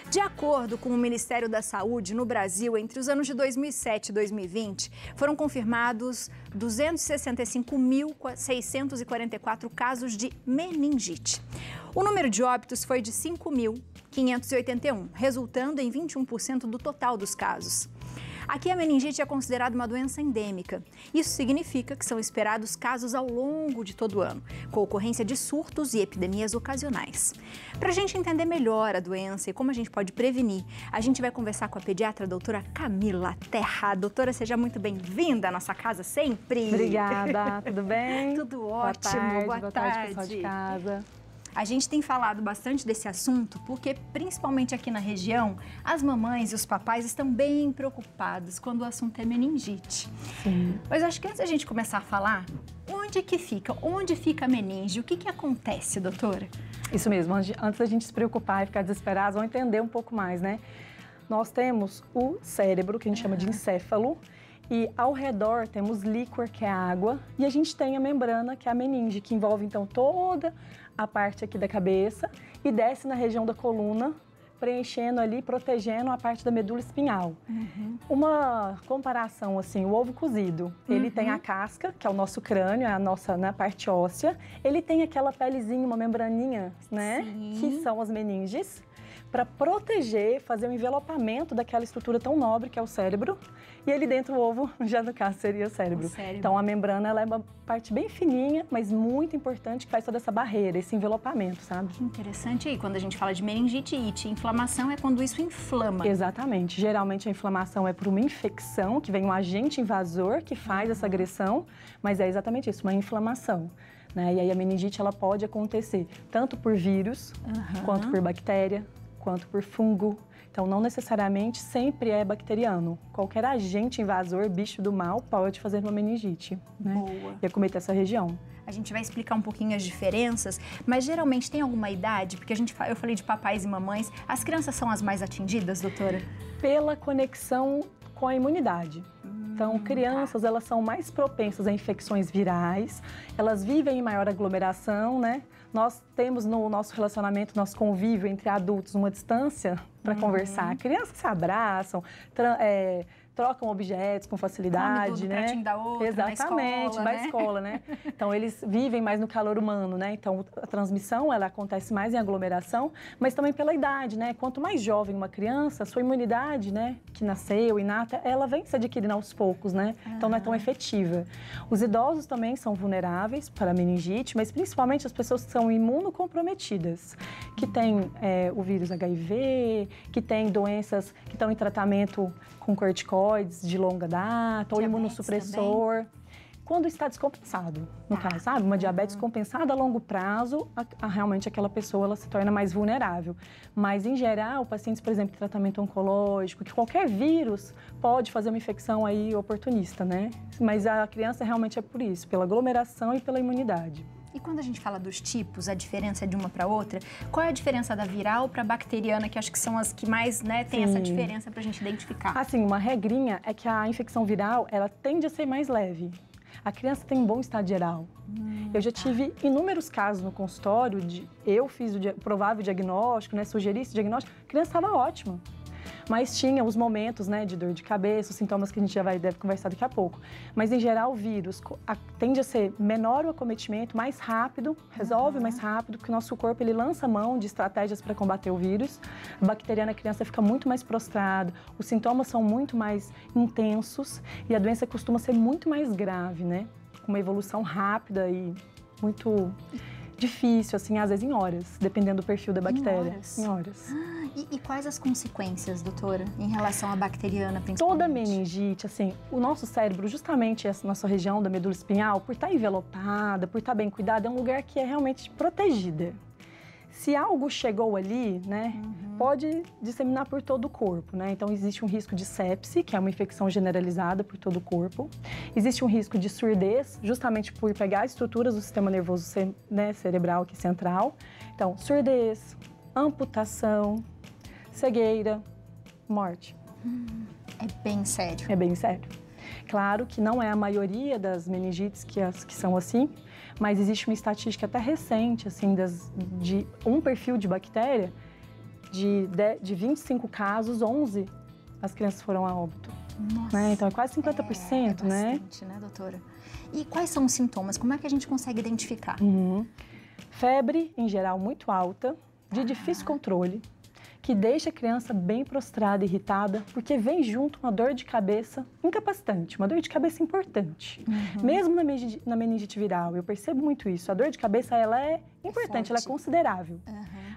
De acordo com o Ministério da Saúde, no Brasil, entre os anos de 2007 e 2020, foram confirmados 265.644 casos de meningite. O número de óbitos foi de 5.581, resultando em 21% do total dos casos. Aqui a meningite é considerada uma doença endêmica. Isso significa que são esperados casos ao longo de todo o ano, com ocorrência de surtos e epidemias ocasionais. Para a gente entender melhor a doença e como a gente pode prevenir, a gente vai conversar com a pediatra doutora Camila Terra. Doutora, seja muito bem-vinda à nossa casa sempre. Obrigada, tudo bem? Tudo ótimo, boa tarde, pessoal de casa. A gente tem falado bastante desse assunto porque, principalmente aqui na região, as mamães e os papais estão bem preocupados quando o assunto é meningite. Sim. Mas acho que antes da gente começar a falar, onde que fica? Onde fica a meninge? O que acontece, doutora? Isso mesmo, antes da gente se preocupar e ficar desesperado, vamos entender um pouco mais, né? Nós temos o cérebro, que a gente chama de encéfalo, e ao redor temos líquor, que é a água, e a gente tem a membrana, que é a meninge, que envolve então toda a parte aqui da cabeça e desce na região da coluna, preenchendo ali, protegendo a parte da medula espinhal. Uma comparação assim, o ovo cozido, ele tem a casca, que é o nosso crânio, é a nossa parte óssea, ele tem aquela pelezinha, uma membraninha, né, que são as meninges, para proteger, fazer um envelopamento daquela estrutura tão nobre que é o cérebro. E ali dentro o ovo, já no caso, seria o cérebro. Então a membrana ela é uma parte bem fininha, mas muito importante, que faz toda essa barreira, esse envelopamento, sabe? Que interessante. E quando a gente fala de meningite, inflamação é quando isso inflama. Exatamente. Geralmente a inflamação é por uma infecção, que vem um agente invasor que faz essa agressão, mas é exatamente isso, uma inflamação. Né? E aí a meningite ela pode acontecer tanto por vírus, quanto por bactéria, quanto por fungo. Então, não necessariamente sempre é bacteriano. Qualquer agente invasor, bicho do mal, pode fazer uma meningite, né? Boa. E acometer essa região. A gente vai explicar um pouquinho as diferenças, mas geralmente tem alguma idade? Porque eu falei de papais e mamães. As crianças são as mais atingidas, doutora? Pela conexão com a imunidade. Então, crianças, elas são mais propensas a infecções virais, elas vivem em maior aglomeração, né? Nós temos no nosso relacionamento, nosso convívio entre adultos, uma distância para conversar. Crianças se abraçam, trocam objetos com facilidade, tudo, né? Da outra, exatamente, na escola, né? Então, eles vivem mais no calor humano, né? Então, a transmissão, ela acontece mais em aglomeração, mas também pela idade, né? Quanto mais jovem uma criança, a sua imunidade, né? Que nasceu, inata, ela vem se adquirindo aos poucos, né? Então, não é tão efetiva. Os idosos também são vulneráveis para a meningite, mas principalmente as pessoas que são imunocomprometidas, que têm o vírus HIV, que têm doenças que estão em tratamento com corticoides de longa data, ou imunossupressor. Também. Quando está descompensado, no caso, sabe? Uma diabetes compensada a longo prazo, realmente aquela pessoa ela se torna mais vulnerável. Mas, em geral, pacientes, por exemplo, de tratamento oncológico, que qualquer vírus pode fazer uma infecção aí oportunista, né? Mas a criança realmente é por isso, pela aglomeração e pela imunidade. E quando a gente fala dos tipos, a diferença de uma para outra, qual é a diferença da viral para a bacteriana, que acho que são as que mais, né, tem essa diferença para a gente identificar? Assim, uma regrinha é que a infecção viral, ela tende a ser mais leve. A criança tem um bom estado geral. Eu já tive inúmeros casos no consultório, eu fiz o provável diagnóstico, né, sugeri esse diagnóstico, a criança estava ótima. Mas tinha os momentos, né, de dor de cabeça, os sintomas que a gente deve conversar daqui a pouco. Mas, em geral, o vírus tende a ser menor o acometimento, mais rápido, resolve mais rápido, porque o nosso corpo ele lança mão de estratégias para combater o vírus. A bacteriana, a criança fica muito mais prostrada, os sintomas são muito mais intensos e a doença costuma ser muito mais grave, né? Com uma evolução rápida e muito difícil, assim, às vezes em horas, dependendo do perfil da bactéria. Em horas. E quais as consequências, doutora, em relação à bacteriana, principalmente? Toda meningite, assim, o nosso cérebro, justamente essa nossa região da medula espinhal, por estar envelopada, por estar bem cuidada, é um lugar que é realmente protegida. Se algo chegou ali, né, pode disseminar por todo o corpo, né? Então, existe um risco de sepse, que é uma infecção generalizada por todo o corpo. Existe um risco de surdez, justamente por pegar estruturas do sistema nervoso cerebral aqui central. Então, surdez, amputação, cegueira, morte. É bem sério. É bem sério. Claro que não é a maioria das meningites que são assim, mas existe uma estatística até recente, assim, de um perfil de bactéria de 25 casos, 11 as crianças foram a óbito. Nossa. Né? Então é quase 50%, é bastante, né, doutora? E quais são os sintomas? Como é que a gente consegue identificar? Febre, em geral, muito alta, de difícil controle, que deixa a criança bem prostrada, irritada, porque vem junto uma dor de cabeça incapacitante, uma dor de cabeça importante. Mesmo na meningite viral, eu percebo muito isso. A dor de cabeça, ela é importante, ela é considerável.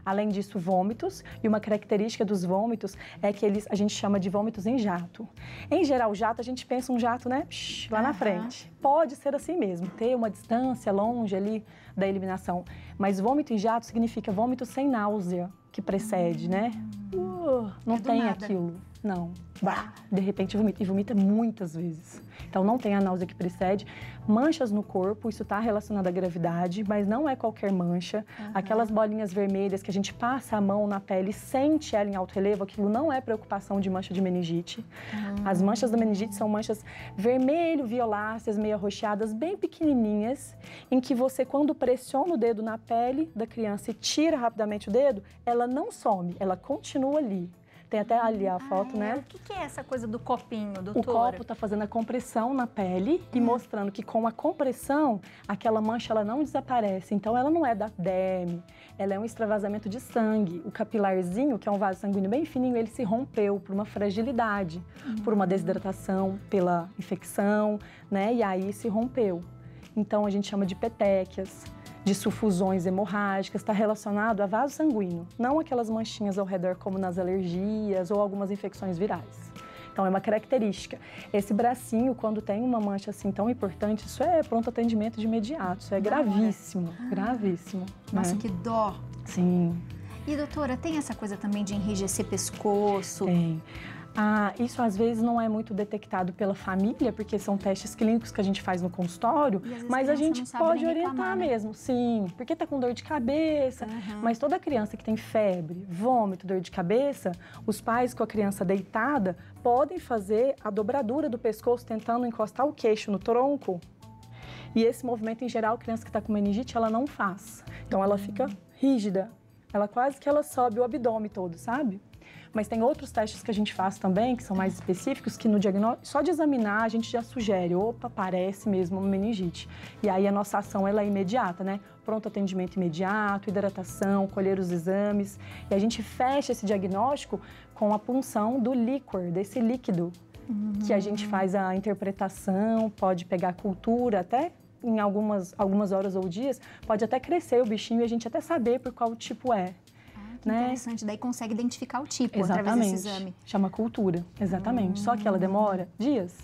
Além disso, vômitos, e uma característica dos vômitos é que a gente chama de vômitos em jato. Em geral, jato, a gente pensa um jato, né, lá na frente. Pode ser assim mesmo, ter uma distância longe ali da eliminação. Mas vômito em jato significa vômito sem náusea, que precede, né? Não tem aquilo. Não. Bah, de repente vomita. E vomita muitas vezes. Então não tem a náusea que precede. Manchas no corpo, isso está relacionado à gravidade, mas não é qualquer mancha. Aquelas bolinhas vermelhas que a gente passa a mão na pele e sente ela em alto relevo, aquilo não é preocupação de mancha de meningite. As manchas da meningite são manchas vermelho-violáceas, meio arroxeadas, bem pequenininhas, em que você, quando pressiona o dedo na pele da criança e tira rapidamente o dedo, ela não some, ela continua ali. Tem até ali a foto, né? O que é essa coisa do copinho, doutora? O copo está fazendo a compressão na pele e mostrando que com a compressão, aquela mancha ela não desaparece. Então, ela não é da derme, ela é um extravasamento de sangue. O capilarzinho, que é um vaso sanguíneo bem fininho, ele se rompeu por uma fragilidade, por uma desidratação, pela infecção, né? E aí se rompeu. Então, a gente chama de petequias, de sufusões hemorrágicas, está relacionado a vaso sanguíneo, não aquelas manchinhas ao redor como nas alergias ou algumas infecções virais. Então, é uma característica. Esse bracinho, quando tem uma mancha assim tão importante, isso é pronto atendimento de imediato, isso é gravíssimo, gravíssimo. Nossa, né? que dó! Sim. E, doutora, tem essa coisa também de enrijecer pescoço? Tem. Isso às vezes não é muito detectado pela família, porque são testes clínicos que a gente faz no consultório, mas a gente pode orientar mesmo, sim, porque tá com dor de cabeça, mas toda criança que tem febre, vômito, dor de cabeça, os pais com a criança deitada podem fazer a dobradura do pescoço tentando encostar o queixo no tronco, e esse movimento em geral, a criança que está com meningite, ela não faz, então ela fica rígida, ela quase que ela sobe o abdômen todo, sabe? Mas tem outros testes que a gente faz também, que são mais específicos, que no diagnóstico, só de examinar, a gente já sugere, opa, parece mesmo uma meningite. E aí a nossa ação, ela é imediata, né? Pronto atendimento imediato, hidratação, colher os exames. E a gente fecha esse diagnóstico com a punção do líquor, desse líquido, que a gente faz a interpretação, pode pegar a cultura até em algumas horas ou dias, pode até crescer o bichinho e a gente até saber por qual tipo é. Que interessante, daí consegue identificar o tipo Exatamente. através desse exame. Chama cultura, exatamente. Só que ela demora dias.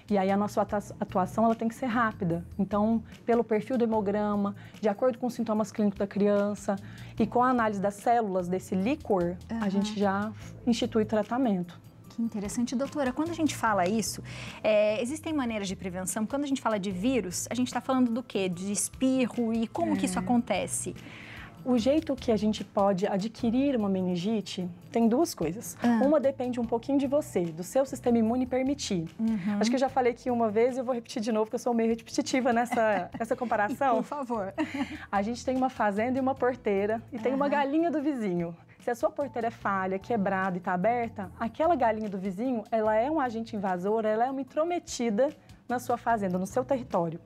E aí a nossa atuação ela tem que ser rápida. Então, pelo perfil do hemograma, de acordo com os sintomas clínicos da criança e com a análise das células desse líquor, a gente já institui tratamento. Que interessante. Doutora, quando a gente fala isso, existem maneiras de prevenção? Quando a gente fala de vírus, a gente está falando do quê? De espirro e como que isso acontece? O jeito que a gente pode adquirir uma meningite tem duas coisas. Uma depende um pouquinho de você, do seu sistema imune permitir. Acho que eu já falei aqui uma vez e eu vou repetir de novo, porque eu sou meio repetitiva nessa comparação. Por favor. A gente tem uma fazenda e uma porteira e tem uma galinha do vizinho. Se a sua porteira é falha, quebrada e está aberta, aquela galinha do vizinho, ela é um agente invasor, ela é uma intrometida na sua fazenda, no seu território.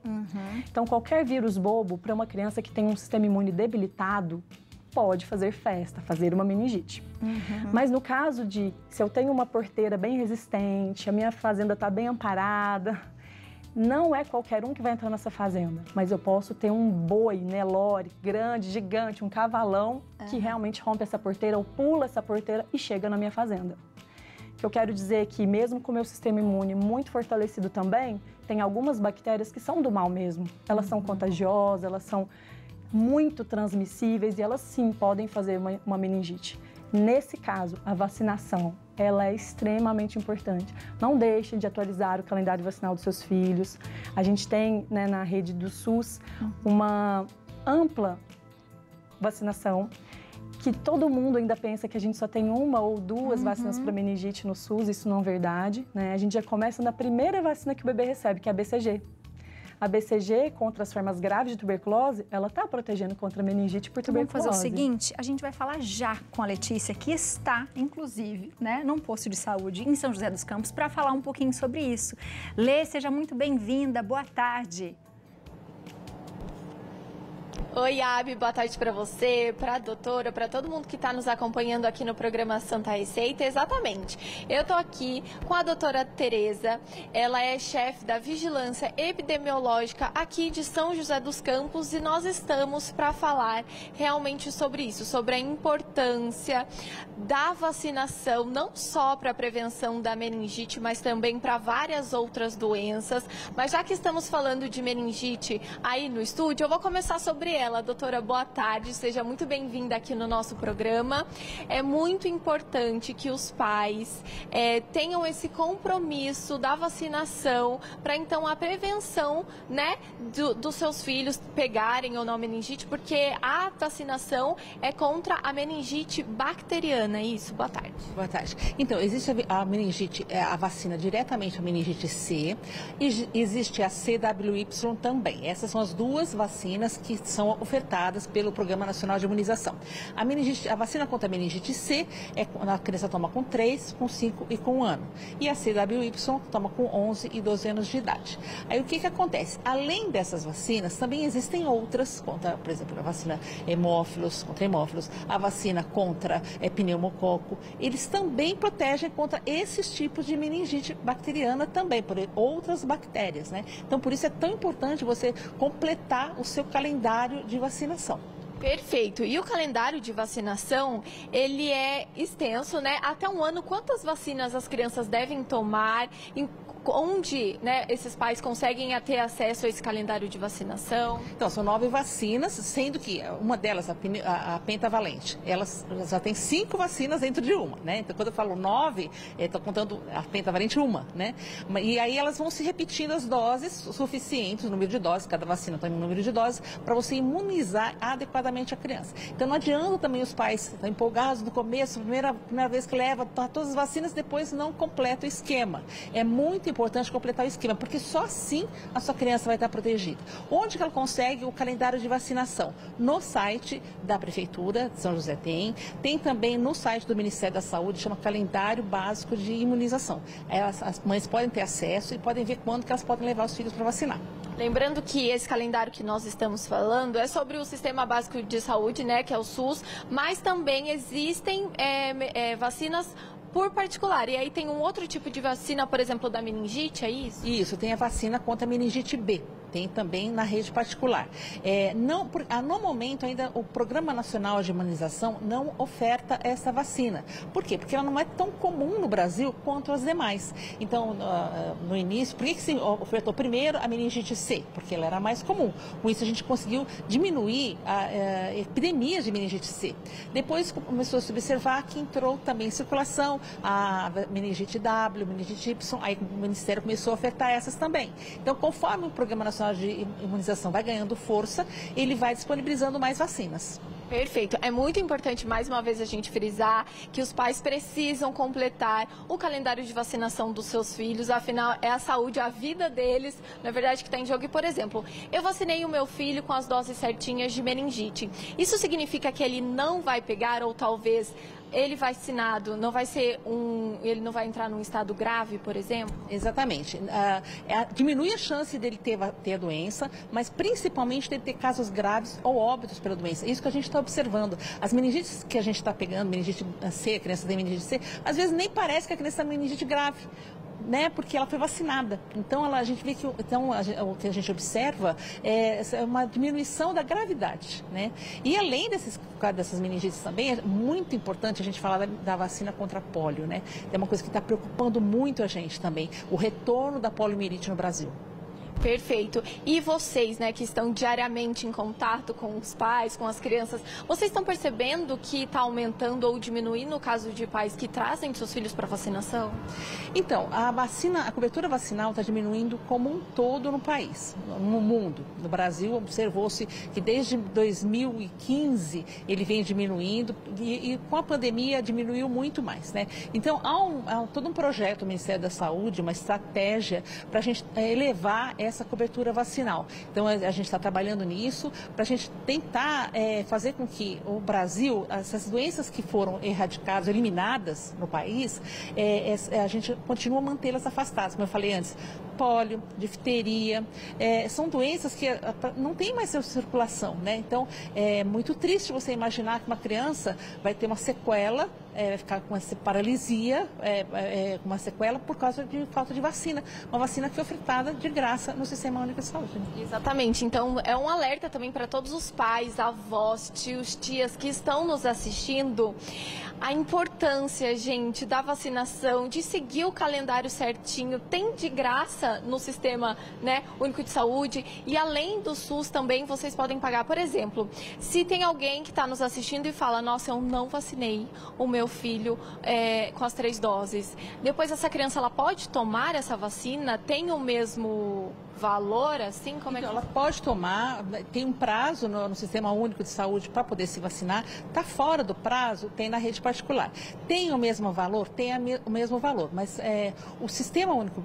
Então, qualquer vírus bobo para uma criança que tem um sistema imune debilitado pode fazer festa, fazer uma meningite. Mas no caso se eu tenho uma porteira bem resistente, a minha fazenda está bem amparada, não é qualquer um que vai entrar nessa fazenda, mas eu posso ter um boi, Nelore, grande, gigante, um cavalão que realmente rompe essa porteira ou pula essa porteira e chega na minha fazenda. O que eu quero dizer é que mesmo com o meu sistema imune muito fortalecido também, tem algumas bactérias que são do mal mesmo. Elas são contagiosas, elas são muito transmissíveis e elas sim podem fazer uma meningite. Nesse caso, a vacinação, ela é extremamente importante. Não deixe de atualizar o calendário vacinal dos seus filhos. A gente tem, né, na rede do SUS uma ampla vacinação que todo mundo ainda pensa que a gente só tem uma ou duas vacinas para meningite no SUS, isso não é verdade, né? A gente já começa na primeira vacina que o bebê recebe, que é a BCG. A BCG, contra as formas graves de tuberculose, ela está protegendo contra a meningite por tuberculose. Vamos fazer o seguinte, a gente vai falar já com a Letícia, que está, inclusive, né, num posto de saúde em São José dos Campos, para falar um pouquinho sobre isso. Lê, seja muito bem-vinda, boa tarde. Oi, Abi, boa tarde para você, para a doutora, para todo mundo que está nos acompanhando aqui no programa Santa Receita. Exatamente. Eu estou aqui com a doutora Tereza, ela é chefe da Vigilância Epidemiológica aqui de São José dos Campos e nós estamos para falar realmente sobre isso, sobre a importância da vacinação, não só para a prevenção da meningite, mas também para várias outras doenças. Mas já que estamos falando de meningite aí no estúdio, eu vou começar sobre ela. Doutora, boa tarde, seja muito bem-vinda aqui no nosso programa. É muito importante que os pais tenham esse compromisso da vacinação para, então, a prevenção, né, dos seus filhos pegarem ou não meningite, porque a vacinação é contra a meningite bacteriana, é isso? Boa tarde. Boa tarde. Então, existe a meningite, a vacina diretamente a meningite C, e existe a CWY também. Essas são as duas vacinas que são ofertadas pelo Programa Nacional de Imunização. A vacina contra a meningite C, a criança toma com 3, com 5 e com 1 ano. E a CWY toma com 11 e 12 anos de idade. Aí o que acontece? Além dessas vacinas, também existem outras, contra, por exemplo, a vacina contra hemófilos, a vacina contra pneumococo. Eles também protegem contra esses tipos de meningite bacteriana também, por outras bactérias, né? Então, por isso é tão importante você completar o seu calendário de vacinação. Perfeito. E o calendário de vacinação, ele é extenso, né? Até 1 ano, quantas vacinas as crianças devem tomar? Onde, né, esses pais conseguem ter acesso a esse calendário de vacinação? Então, são 9 vacinas, sendo que uma delas, a pentavalente, elas já tem 5 vacinas dentro de uma, né? Então, quando eu falo 9, estou contando a pentavalente uma, né? E aí elas vão se repetindo as doses suficientes, o número de doses, cada vacina tem um número de doses, para você imunizar adequadamente a criança. Então, não adianta também os pais estar empolgados no começo, primeira vez que leva todas as vacinas, depois não completa o esquema. É muito importante completar o esquema, porque só assim a sua criança vai estar protegida. Onde que ela consegue o calendário de vacinação? No site da Prefeitura de São José tem também no site do Ministério da Saúde, chama Calendário Básico de Imunização. As mães podem ter acesso e podem ver quando que elas podem levar os filhos para vacinar. Lembrando que esse calendário que nós estamos falando é sobre o Sistema Básico de Saúde, né, que é o SUS, mas também existem vacinas por particular. E aí tem um outro tipo de vacina, por exemplo, da meningite, é isso? Isso, tem a vacina contra a meningite B. Tem também na rede particular. No momento, ainda o Programa Nacional de Imunização não oferta essa vacina. Por quê? Porque ela não é tão comum no Brasil quanto as demais. Então, no início, por que se ofertou primeiro a meningite C? Porque ela era mais comum. Com isso, a gente conseguiu diminuir a epidemia de meningite C. Depois, começou a se observar que entrou também em circulação a meningite W, meningite Y, aí o Ministério começou a ofertar essas também. Então, conforme o Programa Nacional de Imunização vai ganhando força, ele vai disponibilizando mais vacinas. Perfeito. É muito importante, mais uma vez, a gente frisar que os pais precisam completar o calendário de vacinação dos seus filhos, afinal, é a saúde, a vida deles, na verdade, que está em jogo. E, por exemplo, eu vacinei o meu filho com as doses certinhas de meningite. Isso significa que ele não vai pegar, ou talvez ele vacinado, ele não vai entrar num estado grave, por exemplo? Exatamente. Diminui a chance dele ter a doença, mas principalmente dele ter casos graves ou óbitos pela doença. Isso que a gente está observando. As meningites que a gente está pegando, meningite C, a criança tem meningite C, às vezes nem parece que a criança tem meningite grave, né, porque ela foi vacinada. Então, a gente vê que o que a gente observa é uma diminuição da gravidade, né? E além dessas meningites também, é muito importante a gente falar da vacina contra pólio, né? É uma coisa que está preocupando muito a gente também, o retorno da poliomielite no Brasil. Perfeito. E vocês, né, que estão diariamente em contato com os pais, com as crianças, vocês estão percebendo que está aumentando ou diminuindo o caso de pais que trazem seus filhos para vacinação? Então, a cobertura vacinal está diminuindo como um todo no país, no mundo. No Brasil, observou-se que desde 2015 ele vem diminuindo e com a pandemia diminuiu muito mais, né? Então, há todo um projeto do Ministério da Saúde, uma estratégia para a gente elevar essa cobertura vacinal. Então, a gente está trabalhando nisso para a gente tentar fazer com que o Brasil, essas doenças que foram erradicadas, eliminadas no país, a gente continua a mantê-las afastadas, como eu falei antes. Pólio, difteria, são doenças que não tem mais circulação, né? Então, é muito triste você imaginar que uma criança vai ter uma sequela, vai ficar com essa paralisia, com uma sequela por causa de falta de vacina. Uma vacina que foi ofertada de graça no Sistema Único de Saúde. Exatamente. Então, é um alerta também para todos os pais, avós, tios, tias que estão nos assistindo. A importância, gente, da vacinação, de seguir o calendário certinho, tem de graça no Sistema, né, Único de Saúde, e além do SUS também vocês podem pagar. Por exemplo, se tem alguém que está nos assistindo e fala, nossa, eu não vacinei o meu filho com as 3 doses. Depois essa criança, ela pode tomar essa vacina? Tem o mesmo valor, assim? Como então, ela pode tomar, tem um prazo no Sistema Único de Saúde para poder se vacinar. Está fora do prazo, tem na rede particular. Tem o mesmo valor? Tem o mesmo valor, mas o Sistema Único,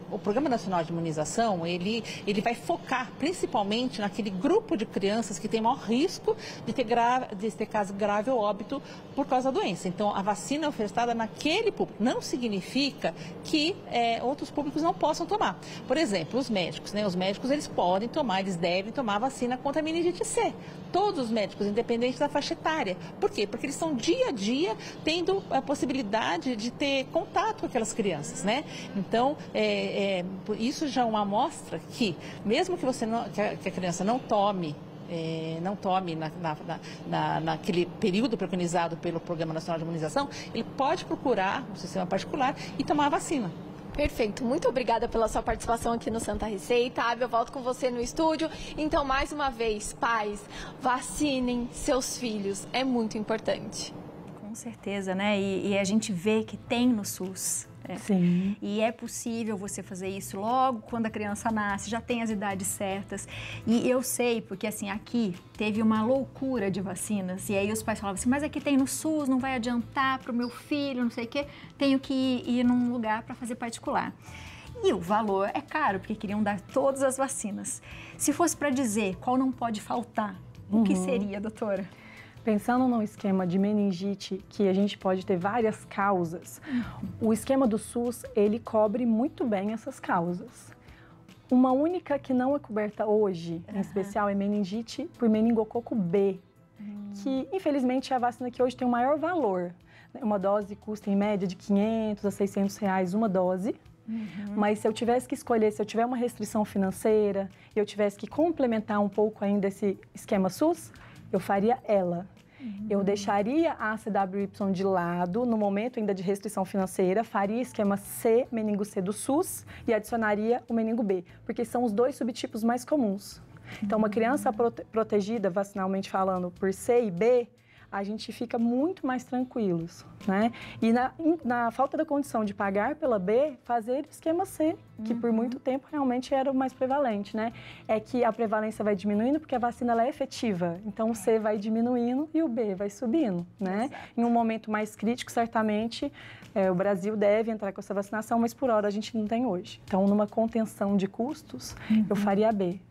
o Programa Nacional de Imunização, ele vai focar principalmente naquele grupo de crianças que tem maior risco de ter caso grave ou óbito por causa da doença. Então, a vacina é ofertada naquele público. Não significa que outros públicos não possam tomar. Por exemplo, os médicos, né? Os médicos, eles podem tomar, eles devem tomar a vacina contra a meningite C. Todos os médicos, independente da faixa etária. Por quê? Porque eles estão dia a dia tendo a possibilidade de ter contato com aquelas crianças, né? Então, isso já é uma amostra que, mesmo que que a criança não tome naquele período preconizado pelo Programa Nacional de Imunização, ele pode procurar um sistema particular e tomar a vacina. Perfeito. Muito obrigada pela sua participação aqui no Santa Receita. Abby, eu volto com você no estúdio. Então, mais uma vez, pais, vacinem seus filhos. É muito importante. Com certeza, né? E a gente vê que tem no SUS. Sim. E é possível você fazer isso logo quando a criança nasce, já tem as idades certas. E eu sei, porque assim, aqui teve uma loucura de vacinas, e aí os pais falavam assim, mas aqui tem no SUS, não vai adiantar para o meu filho, não sei o quê, tenho que ir num lugar para fazer particular. E o valor é caro, porque queriam dar todas as vacinas. Se fosse para dizer qual não pode faltar, o que seria, doutora? Pensando num esquema de meningite, que a gente pode ter várias causas, o esquema do SUS, ele cobre muito bem essas causas. Uma única que não é coberta hoje, em especial, é meningite por meningococo B, que infelizmente é a vacina que hoje tem o maior valor. Uma dose custa em média de R$500 a R$600 uma dose. Mas se eu tivesse que escolher, se eu tiver uma restrição financeira e eu tivesse que complementar um pouco ainda esse esquema SUS, eu faria ela. Eu deixaria a ACWY de lado, no momento ainda de restrição financeira, faria esquema C, meningo C do SUS e adicionaria o meningo B, porque são os 2 subtipos mais comuns. Então, uma criança protegida, vacinalmente falando, por C e B, a gente fica muito mais tranquilos, né? E na falta da condição de pagar pela B, fazer o esquema C, que por muito tempo realmente era o mais prevalente, né? É que a prevalência vai diminuindo porque a vacina ela é efetiva. Então, o C vai diminuindo e o B vai subindo, né? Exato. Em um momento mais crítico, certamente, o Brasil deve entrar com essa vacinação, mas por hora a gente não tem hoje. Então, numa contenção de custos, eu faria a B.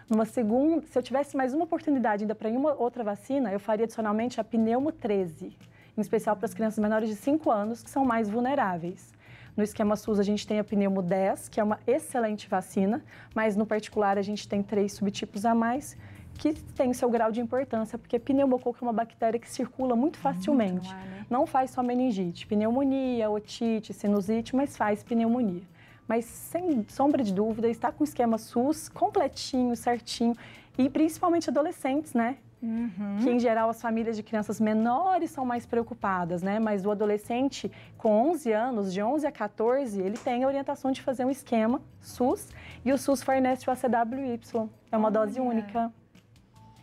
Numa segunda, se eu tivesse mais uma oportunidade ainda para uma outra vacina, eu faria adicionalmente a pneumo 13, em especial para as crianças menores de 5 anos, que são mais vulneráveis. No esquema SUS, a gente tem a pneumo 10, que é uma excelente vacina, mas no particular a gente tem 3 subtipos a mais, que tem seu grau de importância, porque pneumococo é uma bactéria que circula muito facilmente. Não faz só meningite, pneumonia, otite, sinusite, mas faz pneumonia. Mas, sem sombra de dúvida, está com o esquema SUS completinho, certinho, e principalmente adolescentes, né? Que, em geral, as famílias de crianças menores são mais preocupadas, né? Mas o adolescente com 11 anos, de 11 a 14, ele tem a orientação de fazer um esquema SUS, e o SUS fornece o ACWY, é uma dose única.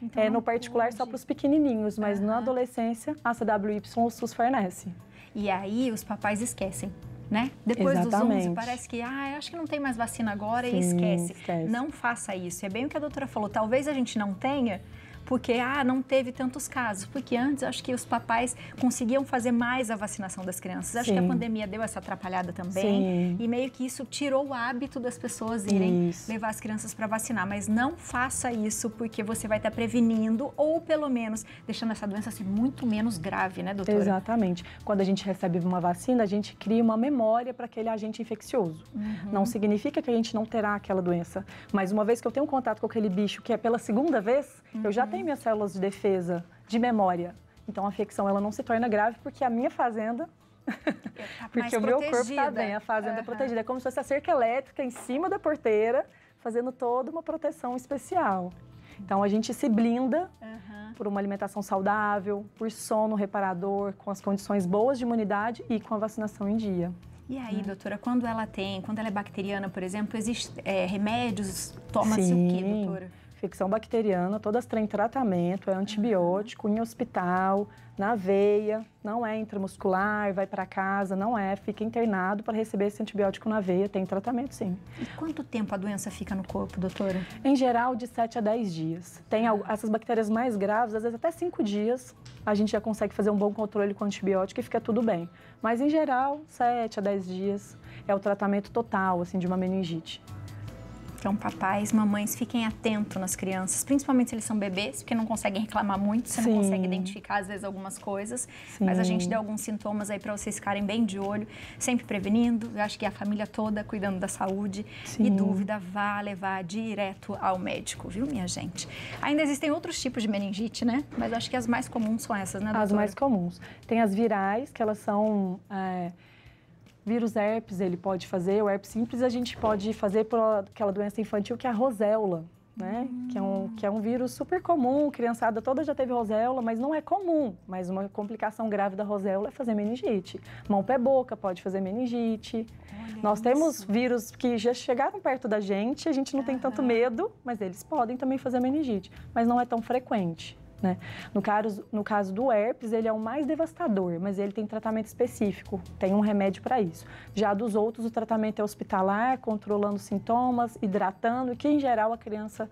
Então, no particular, só para os pequenininhos, mas na adolescência, a ACWY o SUS fornece. E aí, os papais esquecem. Né? Depois Exatamente. dos 11, parece que, acho que não tem mais vacina agora. Sim, e esquece. Não faça isso. É bem o que a doutora falou. Talvez a gente não tenha porque não teve tantos casos, porque antes acho que os papais conseguiam fazer mais a vacinação das crianças. Acho que a pandemia deu essa atrapalhada também e meio que isso tirou o hábito das pessoas irem levar as crianças para vacinar, mas não faça isso porque você vai estar prevenindo ou pelo menos deixando essa doença ser muito menos grave, né, doutora? Exatamente. Quando a gente recebe uma vacina, a gente cria uma memória para aquele agente infeccioso. Não significa que a gente não terá aquela doença, mas uma vez que eu tenho um contato com aquele bicho que é pela segunda vez, eu já tenho minhas células de defesa, de memória. Então a infecção ela não se torna grave porque a minha fazenda porque o meu corpo está bem, a fazenda é protegida. É como se fosse a cerca elétrica em cima da porteira, fazendo toda uma proteção especial. Então, a gente se blinda por uma alimentação saudável, por sono reparador, com as condições boas de imunidade e com a vacinação em dia. E aí, doutora, quando ela é bacteriana, por exemplo, existem remédios, toma-se o quê, doutora? Infecção bacteriana, todas têm tratamento, é antibiótico, em hospital, na veia, não é intramuscular, vai para casa, não é, fica internado para receber esse antibiótico na veia, tem tratamento sim. E quanto tempo a doença fica no corpo, doutora? Em geral, de 7 a 10 dias. Tem essas bactérias mais graves, às vezes até 5 dias, a gente já consegue fazer um bom controle com antibiótico e fica tudo bem. Mas, em geral, 7 a 10 dias é o tratamento total, assim, de uma meningite. Então, papais, mamães, fiquem atentos nas crianças, principalmente se eles são bebês, porque não conseguem reclamar muito, você não consegue identificar, às vezes, algumas coisas. Mas a gente deu alguns sintomas aí para vocês ficarem bem de olho, sempre prevenindo. Eu acho que a família toda cuidando da saúde. E dúvida, vá levar direto ao médico, viu, minha gente? Ainda existem outros tipos de meningite, né? Mas acho que as mais comuns são essas, né, doutora? As mais comuns. Tem as virais, que elas são... Vírus herpes ele pode fazer, o herpes simples a gente pode fazer por aquela doença infantil que é a roséola, né? Que é um vírus super comum, a criançada toda já teve roséola, mas não é comum. Mas uma complicação grave da roséola é fazer meningite. Mão, pé, boca pode fazer meningite. Nós temos vírus que já chegaram perto da gente, a gente não tem tanto medo, mas eles podem também fazer meningite, mas não é tão frequente. Né? No caso do herpes, ele é o mais devastador, mas ele tem tratamento específico, tem um remédio para isso. Já dos outros, o tratamento é hospitalar, controlando sintomas, hidratando, que em geral a criança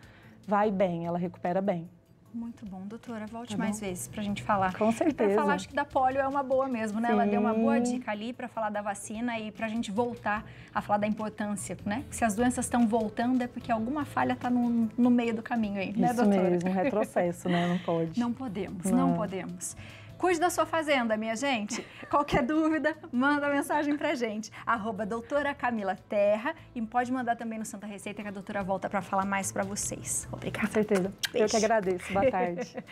vai bem, ela recupera bem. Muito bom, doutora. Volte mais vezes pra gente falar. Com certeza. Para falar, acho que da polio é uma boa mesmo, né? Ela deu uma boa dica ali para falar da vacina e pra gente voltar a falar da importância, né? Se as doenças estão voltando é porque alguma falha tá no meio do caminho aí, né, doutora? Isso mesmo, um retrocesso, né? Não pode. Não podemos, não podemos. Cuide da sua fazenda, minha gente. Qualquer dúvida, manda mensagem pra gente. @doutora Camila Terra. E pode mandar também no Santa Receita que a doutora volta para falar mais para vocês. Obrigada. Com certeza. Beijo. Eu que agradeço. Boa tarde.